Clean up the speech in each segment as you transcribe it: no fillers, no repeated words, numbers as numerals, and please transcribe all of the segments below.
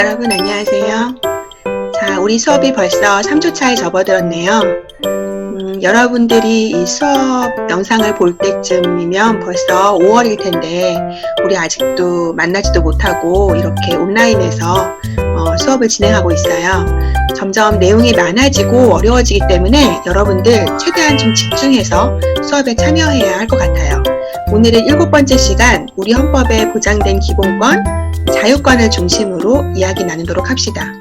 여러분 안녕하세요. 자, 우리 수업이 벌써 3주차에 접어들었네요. 여러분들이 이 수업 영상을 볼 때쯤이면 벌써 5월일 텐데 우리 아직도 만나지도 못하고 이렇게 온라인에서 수업을 진행하고 있어요. 점점 내용이 많아지고 어려워지기 때문에 여러분들 최대한 좀 집중해서 수업에 참여해야 할 것 같아요. 오늘은 7번째 시간 우리 헌법에 보장된 기본권, 자유권을 중심으로 이야기 나누도록 합시다.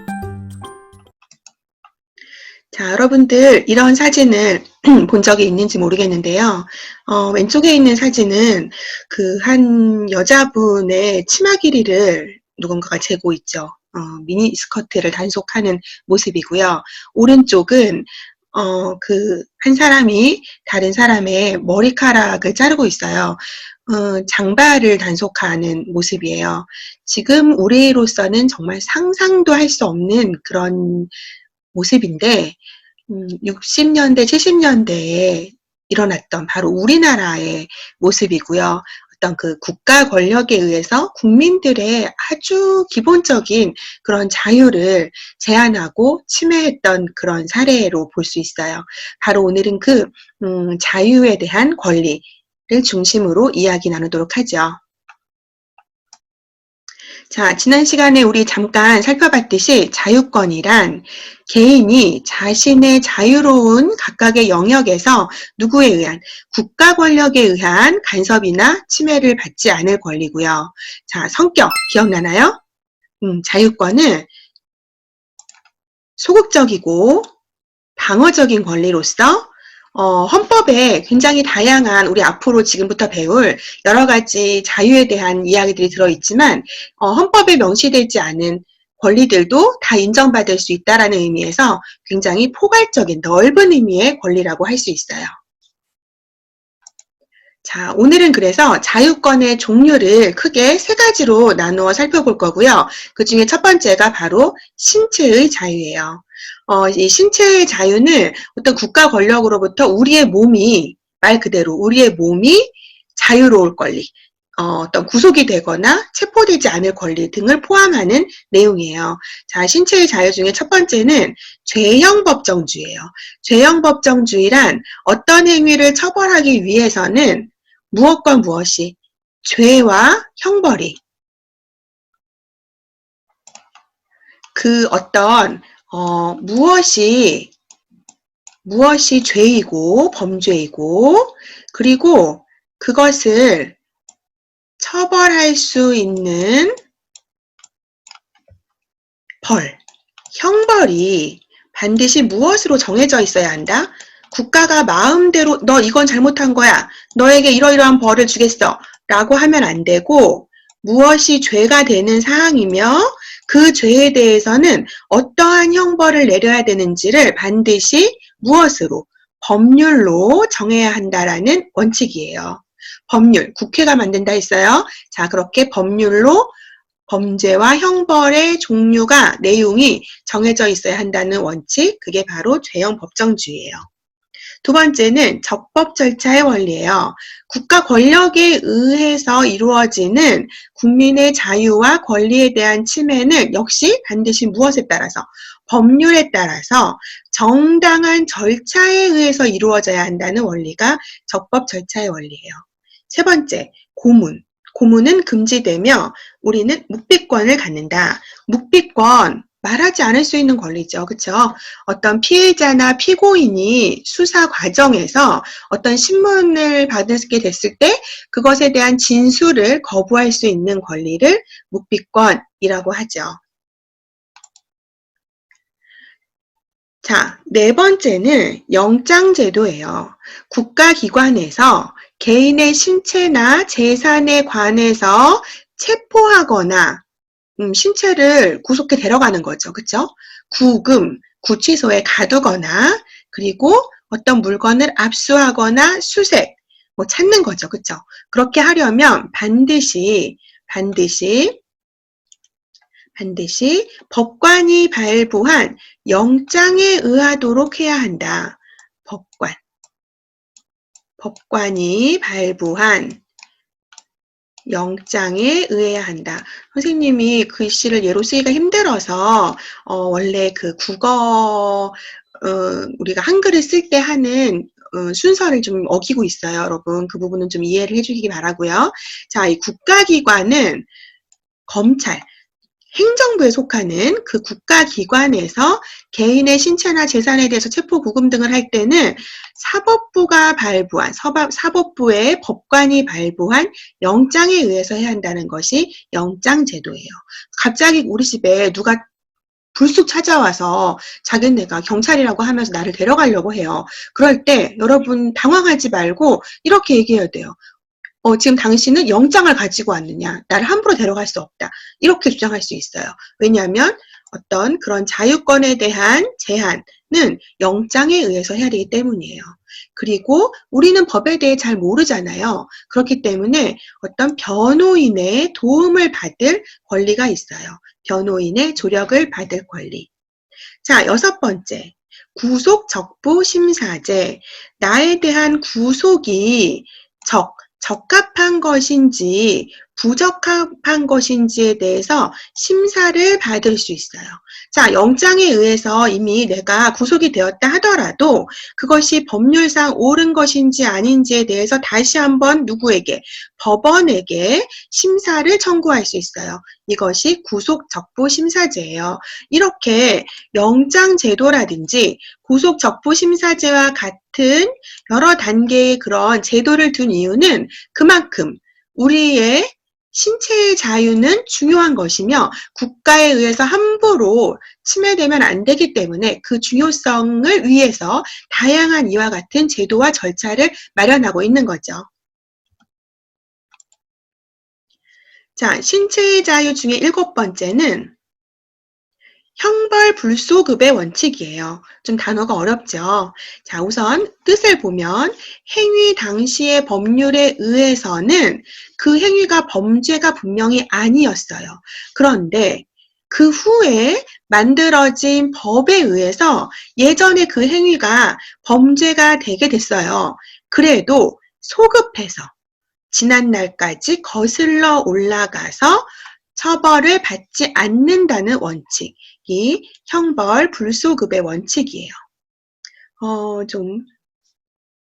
자, 여러분들 이런 사진을 본 적이 있는지 모르겠는데요. 왼쪽에 있는 사진은 그 한 여자분의 치마 길이를 누군가가 재고 있죠. 미니 스커트를 단속하는 모습이고요. 오른쪽은 그 한 사람이 다른 사람의 머리카락을 자르고 있어요. 장발을 단속하는 모습이에요. 지금 우리로서는 정말 상상도 할 수 없는 그런 모습인데 60년대, 70년대에 일어났던 바로 우리나라의 모습이고요. 어떤 그 국가 권력에 의해서 국민들의 아주 기본적인 그런 자유를 제한하고 침해했던 그런 사례로 볼 수 있어요. 바로 오늘은 그 자유에 대한 권리를 중심으로 이야기 나누도록 하죠. 자, 지난 시간에 우리 잠깐 살펴봤듯이 자유권이란 개인이 자신의 자유로운 각각의 영역에서 누구에 의한, 국가 권력에 의한 간섭이나 침해를 받지 않을 권리고요. 자, 성격 기억나나요? 자유권은 소극적이고 방어적인 권리로서 헌법에 굉장히 다양한 우리 앞으로 지금부터 배울 여러 가지 자유에 대한 이야기들이 들어있지만 헌법에 명시되지 않은 권리들도 다 인정받을 수 있다는 의미에서 굉장히 포괄적인 넓은 의미의 권리라고 할 수 있어요. 자, 오늘은 그래서 자유권의 종류를 크게 3가지로 나누어 살펴볼 거고요. 그 중에 첫 번째가 바로 신체의 자유예요. 이 신체의 자유는 어떤 국가 권력으로부터 우리의 몸이, 말 그대로 우리의 몸이 자유로울 권리, 어떤 구속이 되거나 체포되지 않을 권리 등을 포함하는 내용이에요. 자, 신체의 자유 중에 첫 번째는 죄형 법정주의예요. 죄형 법정주의란 어떤 행위를 처벌하기 위해서는 무엇과 무엇이 죄와 형벌이 그 어떤 무엇이 죄이고 범죄이고 그리고 그것을 처벌할 수 있는 형벌이 반드시 무엇으로 정해져 있어야 한다? 국가가 마음대로 너 이건 잘못한 거야. 너에게 이러이러한 벌을 주겠어. 라고 하면 안 되고 무엇이 죄가 되는 사항이며 그 죄에 대해서는 어떠한 형벌을 내려야 되는지를 반드시 무엇으로? 법률로 정해야 한다라는 원칙이에요. 법률, 국회가 만든다 했어요. 자, 그렇게 법률로 범죄와 형벌의 종류가, 내용이 정해져 있어야 한다는 원칙, 그게 바로 죄형 법정주의예요. 두 번째는 적법 절차의 원리예요. 국가 권력에 의해서 이루어지는 국민의 자유와 권리에 대한 침해는 역시 반드시 무엇에 따라서? 법률에 따라서 정당한 절차에 의해서 이루어져야 한다는 원리가 적법 절차의 원리예요. 세 번째, 고문. 고문은 금지되며 우리는 묵비권을 갖는다. 묵비권, 말하지 않을 수 있는 권리죠. 그렇죠? 어떤 피해자나 피고인이 수사 과정에서 어떤 신문을 받게 됐을 때 그것에 대한 진술을 거부할 수 있는 권리를 묵비권이라고 하죠. 자, 네 번째는 영장제도예요. 국가기관에서 개인의 신체나 재산에 관해서 체포하거나 신체를 구속해 데려가는 거죠. 그렇죠? 구금, 구치소에 가두거나 그리고 어떤 물건을 압수하거나 수색, 찾는 거죠. 그렇죠? 그렇게 하려면 반드시 법관이 발부한 영장에 의하도록 해야 한다. 법관이 발부한 영장에 의해야 한다. 선생님이 글씨를 예로 쓰기가 힘들어서 원래 그 국어 우리가 한글을 쓸 때 하는 순서를 좀 어기고 있어요. 여러분 그 부분은 좀 이해를 해주시기 바라고요. 자, 이 국가기관은 검찰, 행정부에 속하는 그 국가기관에서 개인의 신체나 재산에 대해서 체포 구금 등을 할 때는 사법부가 발부한 사법부의 법관이 발부한 영장에 의해서 해야 한다는 것이 영장제도예요. 갑자기 우리 집에 누가 불쑥 찾아와서 자기네가 경찰이라고 하면서 나를 데려가려고 해요. 그럴 때 여러분 당황하지 말고 이렇게 얘기해야 돼요. 지금 당신은 영장을 가지고 왔느냐? 나를 함부로 데려갈 수 없다. 이렇게 주장할 수 있어요. 왜냐하면 어떤 그런 자유권에 대한 제한은 영장에 의해서 해야 되기 때문이에요. 그리고 우리는 법에 대해 잘 모르잖아요. 그렇기 때문에 어떤 변호인의 도움을 받을 권리가 있어요. 변호인의 조력을 받을 권리. 자, 6번째. 구속적부심사제. 나에 대한 구속이 적합한 것인지 부적합한 것인지에 대해서 심사를 받을 수 있어요. 자, 영장에 의해서 이미 내가 구속이 되었다 하더라도 그것이 법률상 옳은 것인지 아닌지에 대해서 다시 한번 누구에게? 법원에게 심사를 청구할 수 있어요. 이것이 구속적부심사제예요. 이렇게 영장제도라든지 구속적부심사제와 같은 여러 단계의 그런 제도를 둔 이유는 그만큼 우리의 신체의 자유는 중요한 것이며 국가에 의해서 함부로 침해되면 안 되기 때문에 그 중요성을 위해서 다양한 이와 같은 제도와 절차를 마련하고 있는 거죠. 자, 신체의 자유 중에 7번째는 형벌 불소급의 원칙이에요. 좀 단어가 어렵죠. 자, 우선 뜻을 보면 행위 당시의 법률에 의해서는 그 행위가 범죄가 분명히 아니었어요. 그런데 그 후에 만들어진 법에 의해서 예전에 그 행위가 범죄가 되게 됐어요. 그래도 소급해서 지난 날까지 거슬러 올라가서 처벌을 받지 않는다는 원칙이 형벌 불소급의 원칙이에요. 좀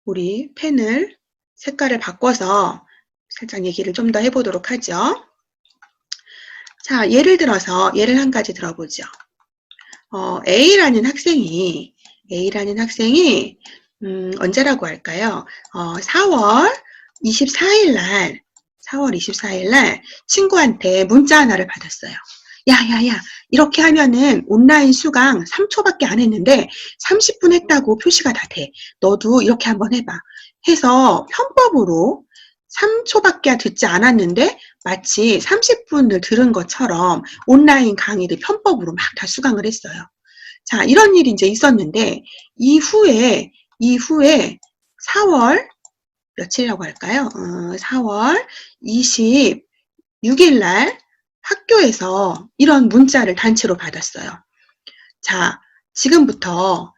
우리 펜을 색깔을 바꿔서 살짝 얘기를 좀 더 해보도록 하죠. 자, 예를 들어서 예를 한 가지 들어보죠. A라는 학생이 언제라고 할까요? 4월 24일 날 친구한테 문자 하나를 받았어요. 야야야, 이렇게 하면은 온라인 수강 3초밖에 안 했는데 30분 했다고 표시가 다 돼. 너도 이렇게 한번 해봐. 해서 편법으로 3초밖에 듣지 않았는데 마치 30분을 들은 것처럼 온라인 강의를 편법으로 막 다 수강을 했어요. 자, 이런 일이 이제 있었는데 이후에 4월 며칠이라고 할까요? 4월 26일 날 학교에서 이런 문자를 단체로 받았어요. 자, 지금부터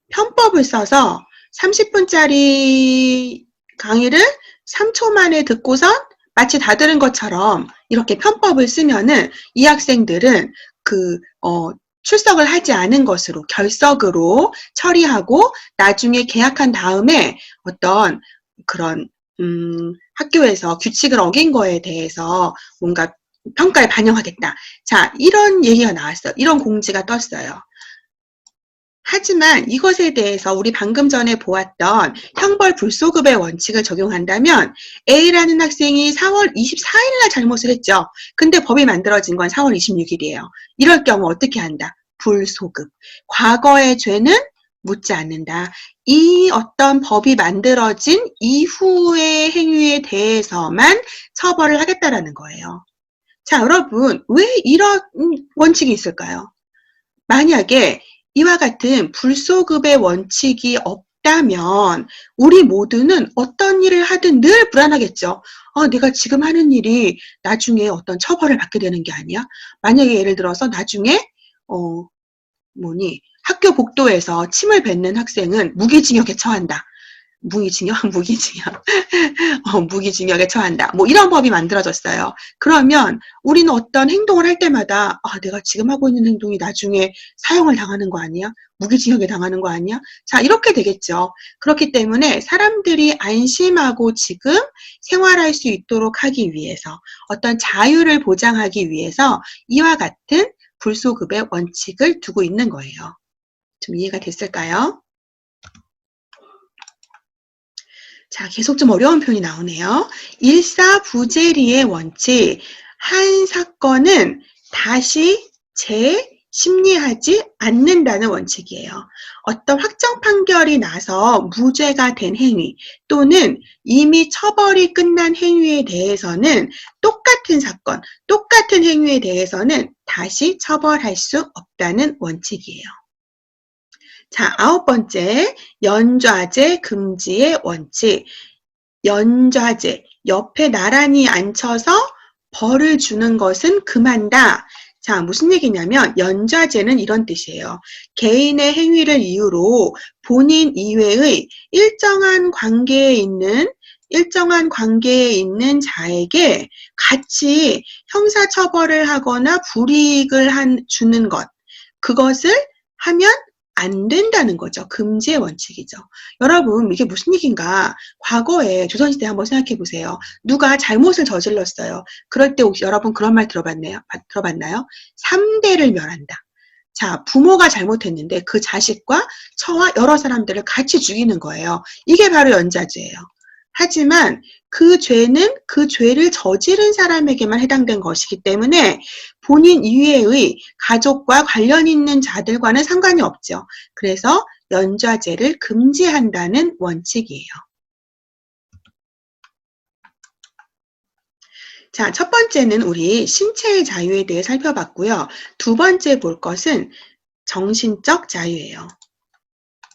편법을 써서 30분짜리 강의를 3초 만에 듣고선 마치 다 들은 것처럼 이렇게 편법을 쓰면은 이 학생들은 출석을 하지 않은 것으로 결석으로 처리하고 나중에 개학한 다음에 어떤 그런 학교에서 규칙을 어긴 거에 대해서 뭔가 평가에 반영하겠다. 자, 이런 얘기가 나왔어요. 이런 공지가 떴어요. 하지만 이것에 대해서 우리 방금 전에 보았던 형벌 불소급의 원칙을 적용한다면 A라는 학생이 4월 24일 날 잘못을 했죠. 근데 법이 만들어진 건 4월 26일이에요. 이럴 경우 어떻게 한다? 불소급. 과거의 죄는 묻지 않는다. 이 어떤 법이 만들어진 이후의 행위에 대해서만 처벌을 하겠다라는 거예요. 자, 여러분, 왜 이런 원칙이 있을까요? 만약에 이와 같은 불소급의 원칙이 없다면 우리 모두는 어떤 일을 하든 늘 불안하겠죠. 내가 지금 하는 일이 나중에 어떤 처벌을 받게 되는 게 아니야? 만약에 예를 들어서 나중에 학교 복도에서 침을 뱉는 학생은 무기징역에 처한다. 무기징역, 무기징역, 무기징역에 처한다. 뭐 이런 법이 만들어졌어요. 그러면 우리는 어떤 행동을 할 때마다 내가 지금 하고 있는 행동이 나중에 사형을 당하는 거 아니야? 무기징역에 당하는 거 아니야? 자, 이렇게 되겠죠. 그렇기 때문에 사람들이 안심하고 지금 생활할 수 있도록 하기 위해서 어떤 자유를 보장하기 위해서 이와 같은 불소급의 원칙을 두고 있는 거예요. 좀 이해가 됐을까요? 자, 계속 좀 어려운 표현이 나오네요. 일사부재리의 원칙. 한 사건은 다시 재심리하지 않는다는 원칙이에요. 어떤 확정 판결이 나서 무죄가 된 행위 또는 이미 처벌이 끝난 행위에 대해서는 똑같은 사건, 똑같은 행위에 대해서는 다시 처벌할 수 없다는 원칙이에요. 자, 9번째, 연좌제 금지의 원칙. 연좌제, 옆에 나란히 앉혀서 벌을 주는 것은 금한다. 자, 무슨 얘기냐면 연좌제는 이런 뜻이에요. 개인의 행위를 이유로 본인 이외의 일정한 관계에 있는 자에게 같이 형사처벌을 하거나 불이익을 주는 것, 그것을 하면 안 된다는 거죠. 금지의 원칙이죠. 여러분, 이게 무슨 얘기인가? 과거에 조선시대 한번 생각해 보세요. 누가 잘못을 저질렀어요. 그럴 때 혹시 여러분 그런 말 들어봤나요? 3대를 멸한다. 자, 부모가 잘못했는데 그 자식과 처와 여러 사람들을 같이 죽이는 거예요. 이게 바로 연좌죄예요. 하지만 그 죄는 그 죄를 저지른 사람에게만 해당된 것이기 때문에 본인 이외의 가족과 관련 있는 자들과는 상관이 없죠. 그래서 연좌죄를 금지한다는 원칙이에요. 자, 첫 번째는 우리 신체의 자유에 대해 살펴봤고요. 두 번째 볼 것은 정신적 자유예요.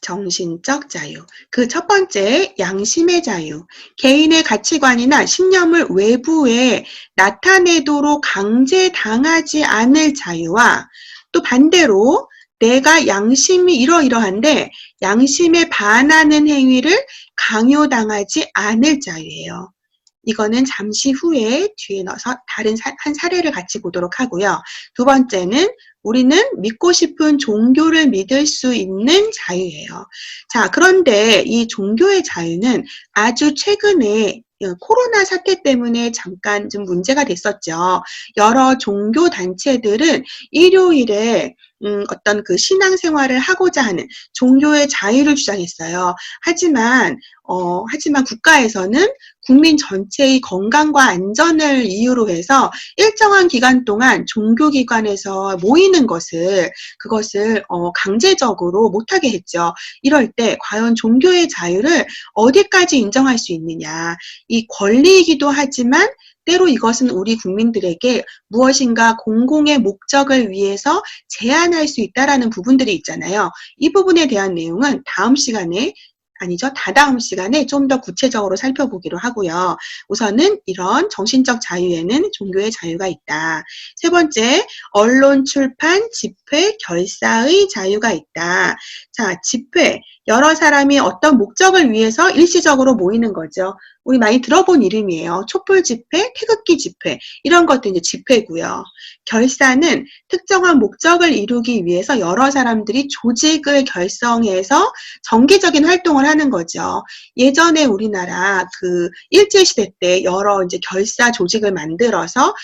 정신적 자유. 그 첫 번째, 양심의 자유. 개인의 가치관이나 신념을 외부에 나타내도록 강제당하지 않을 자유와 또 반대로 내가 양심이 이러이러한데 양심에 반하는 행위를 강요당하지 않을 자유예요. 이거는 잠시 후에 뒤에 넣어서 다른 한 사례를 같이 보도록 하고요. 두 번째는 우리는 믿고 싶은 종교를 믿을 수 있는 자유예요. 자, 그런데 이 종교의 자유는 아주 최근에 코로나 사태 때문에 잠깐 좀 문제가 됐었죠. 여러 종교 단체들은 일요일에 어떤 그 신앙생활을 하고자 하는 종교의 자유를 주장했어요. 하지만 국가에서는 국민 전체의 건강과 안전을 이유로 해서 일정한 기간 동안 종교기관에서 모이는 그것을 강제적으로 못하게 했죠. 이럴 때 과연 종교의 자유를 어디까지 인정할 수 있느냐. 이 권리이기도 하지만 때로 이것은 우리 국민들에게 무엇인가 공공의 목적을 위해서 제한할 수 있다라는 부분들이 있잖아요. 이 부분에 대한 내용은 다다음 시간에 좀 더 구체적으로 살펴보기로 하고요. 우선은 이런 정신적 자유에는 종교의 자유가 있다. 세 번째, 언론, 출판, 집회, 결사의 자유가 있다. 자, 집회, 여러 사람이 어떤 목적을 위해서 일시적으로 모이는 거죠. 우리 많이 들어본 이름이에요. 촛불 집회, 태극기 집회, 이런 것도 이제 집회고요. 결사는 특정한 목적을 이루기 위해서 여러 사람들이 조직을 결성해서 정기적인 활동을 하는 거죠. 예전에 우리나라 그 일제시대 때 여러 이제 결사 조직을 만들어서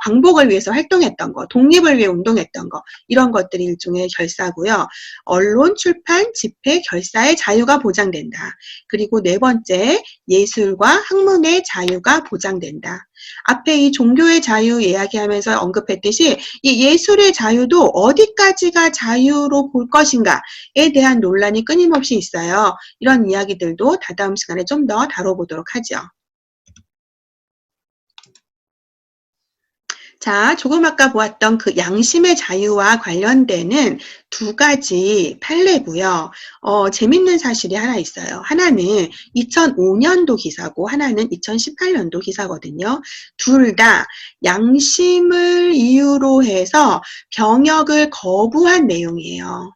광복을 위해서 활동했던 거, 독립을 위해 운동했던 거, 이런 것들이 일종의 결사고요. 언론, 출판, 집회, 결사의 자유가 보장된다. 그리고 네 번째, 예술과 학문의 자유가 보장된다. 앞에 이 종교의 자유 이야기하면서 언급했듯이 이 예술의 자유도 어디까지가 자유로 볼 것인가에 대한 논란이 끊임없이 있어요. 이런 이야기들도 다다음 시간에 좀 더 다뤄보도록 하죠. 자, 조금 아까 보았던 그 양심의 자유와 관련되는 두 가지 판례고요. 재밌는 사실이 하나 있어요. 하나는 2005년도 기사고 하나는 2018년도 기사거든요. 둘 다 양심을 이유로 해서 병역을 거부한 내용이에요.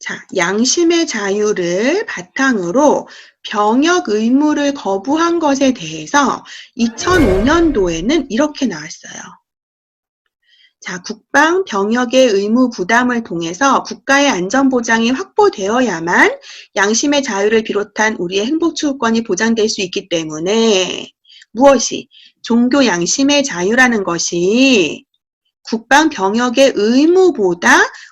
자, 양심의 자유를 바탕으로 병역 의무를 거부한 것에 대해서 2005년도에는 이렇게 나왔어요. 자, 국방 병역의 의무 부담을 통해서 국가의 안전보장이 확보되어야만 양심의 자유를 비롯한 우리의 행복 추구권이 보장될 수 있기 때문에 무엇이? 종교 양심의 자유라는 것이 국방 병역의 의무보다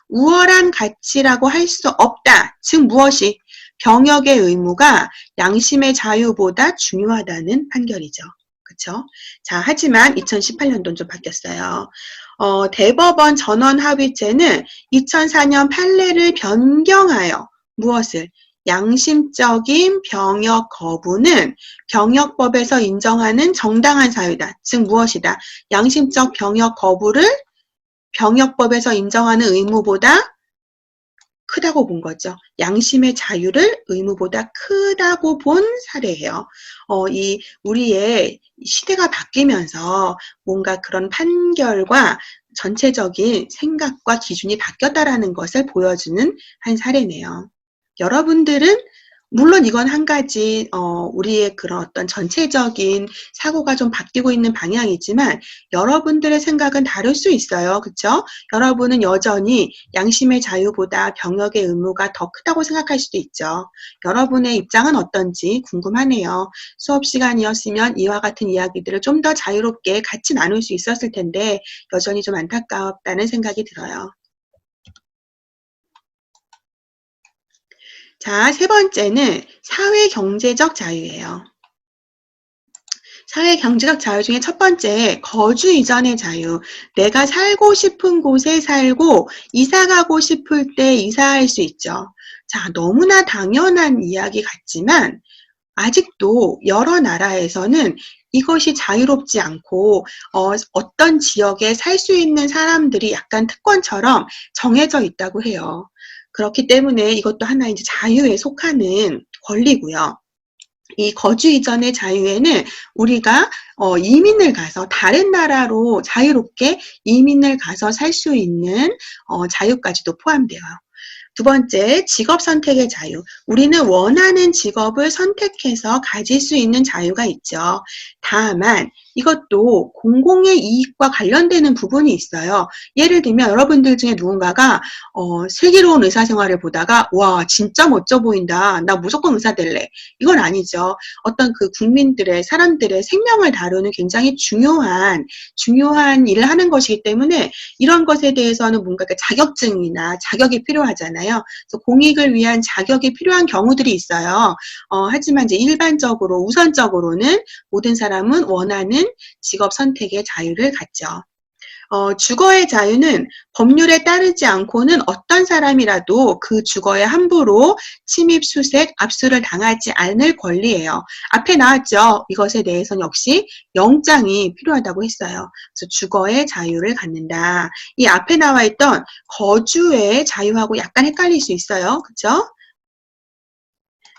우월한 가치라고 할 수 없다. 즉 무엇이? 병역의 의무가 양심의 자유보다 중요하다는 판결이죠. 그렇죠? 자, 하지만 2018년도는 좀 바뀌었어요. 대법원 전원합의체는 2004년 판례를 변경하여 무엇을? 양심적인 병역 거부는 병역법에서 인정하는 정당한 사유다. 즉 무엇이다? 양심적 병역 거부를 병역법에서 인정하는 의무보다 크다고 본 거죠. 양심의 자유를 의무보다 크다고 본 사례예요. 우리의 시대가 바뀌면서 뭔가 그런 판결과 전체적인 생각과 기준이 바뀌었다라는 것을 보여주는 한 사례네요. 여러분들은 물론 이건 한 가지 우리의 그런 어떤 전체적인 사고가 좀 바뀌고 있는 방향이지만 여러분들의 생각은 다를 수 있어요. 그렇죠? 여러분은 여전히 양심의 자유보다 병역의 의무가 더 크다고 생각할 수도 있죠. 여러분의 입장은 어떤지 궁금하네요. 수업 시간이었으면 이와 같은 이야기들을 좀 더 자유롭게 같이 나눌 수 있었을 텐데 여전히 좀 안타깝다는 생각이 들어요. 자, 세 번째는 사회경제적 자유예요. 사회경제적 자유 중에 첫 번째, 거주 이전의 자유. 내가 살고 싶은 곳에 살고 이사 가고 싶을 때 이사할 수 있죠. 자, 너무나 당연한 이야기 같지만 아직도 여러 나라에서는 이것이 자유롭지 않고 어떤 지역에 살 수 있는 사람들이 약간 특권처럼 정해져 있다고 해요. 그렇기 때문에 이것도 하나의 이제 자유에 속하는 권리고요. 이 거주 이전의 자유에는 우리가 이민을 가서 다른 나라로 자유롭게 이민을 가서 살 수 있는 자유까지도 포함돼요. 두 번째, 직업 선택의 자유. 우리는 원하는 직업을 선택해서 가질 수 있는 자유가 있죠. 다만 이것도 공공의 이익과 관련되는 부분이 있어요. 예를 들면 여러분들 중에 누군가가 슬기로운 의사생활을 보다가 와 진짜 멋져 보인다. 나 무조건 의사 될래. 이건 아니죠. 어떤 그 국민들의 사람들의 생명을 다루는 굉장히 중요한 일을 하는 것이기 때문에 이런 것에 대해서는 뭔가 그 자격증이나 자격이 필요하잖아요. 그래서 공익을 위한 자격이 필요한 경우들이 있어요. 하지만 이제 일반적으로 우선적으로는 모든 사람은 원하는 직업 선택의 자유를 갖죠. 주거의 자유는 법률에 따르지 않고는 어떤 사람이라도 그 주거에 함부로 침입, 수색, 압수를 당하지 않을 권리예요. 앞에 나왔죠. 이것에 대해서는 역시 영장이 필요하다고 했어요. 그래서 주거의 자유를 갖는다. 이 앞에 나와 있던 거주의 자유하고 약간 헷갈릴 수 있어요. 그렇죠?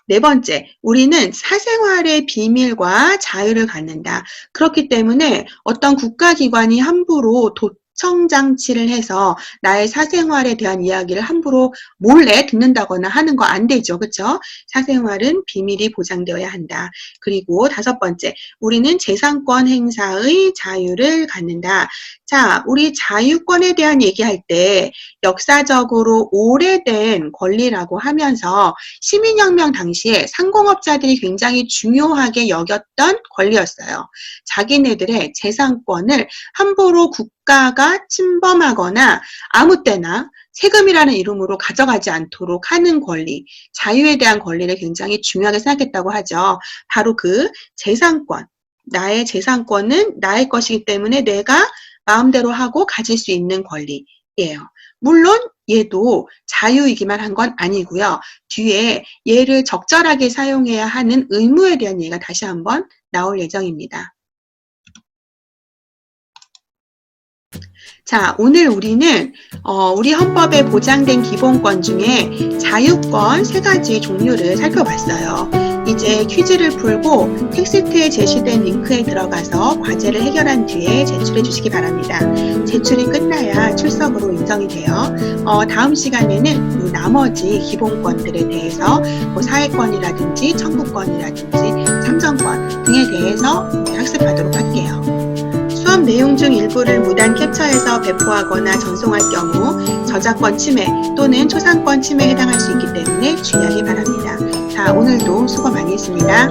네 번째, 우리는 사생활의 비밀과 자유를 갖는다. 그렇기 때문에 어떤 국가기관이 함부로 도청장치를 해서 나의 사생활에 대한 이야기를 함부로 몰래 듣는다거나 하는 거 안 되죠. 그렇죠? 사생활은 비밀이 보장되어야 한다. 그리고 다섯 번째, 우리는 재산권 행사의 자유를 갖는다. 자, 우리 자유권에 대한 얘기할 때 역사적으로 오래된 권리라고 하면서 시민혁명 당시에 상공업자들이 굉장히 중요하게 여겼던 권리였어요. 자기네들의 재산권을 함부로 국가가 침범하거나 아무 때나 세금이라는 이름으로 가져가지 않도록 하는 권리, 자유에 대한 권리를 굉장히 중요하게 생각했다고 하죠. 바로 그 재산권, 나의 재산권은 나의 것이기 때문에 내가 마음대로 하고 가질 수 있는 권리예요. 물론 얘도 자유이기만 한 건 아니고요. 뒤에 얘를 적절하게 사용해야 하는 의무에 대한 얘기가 다시 한번 나올 예정입니다. 자, 오늘 우리는 우리 헌법에 보장된 기본권 중에 자유권 3가지 종류를 살펴봤어요. 이제 퀴즈를 풀고 텍스트에 제시된 링크에 들어가서 과제를 해결한 뒤에 제출해 주시기 바랍니다. 제출이 끝나야 출석으로 인정이 돼요. 다음 시간에는 나머지 기본권들에 대해서 사회권이라든지 청구권이라든지 참정권 등에 대해서 학습하도록 할게요. 수업 내용 중 일부를 무단 캡처해서 배포하거나 전송할 경우 저작권 침해 또는 초상권 침해에 해당할 수 있기 때문에 주의하기 바랍니다. 자, 오늘도 수고 많이 했습니다.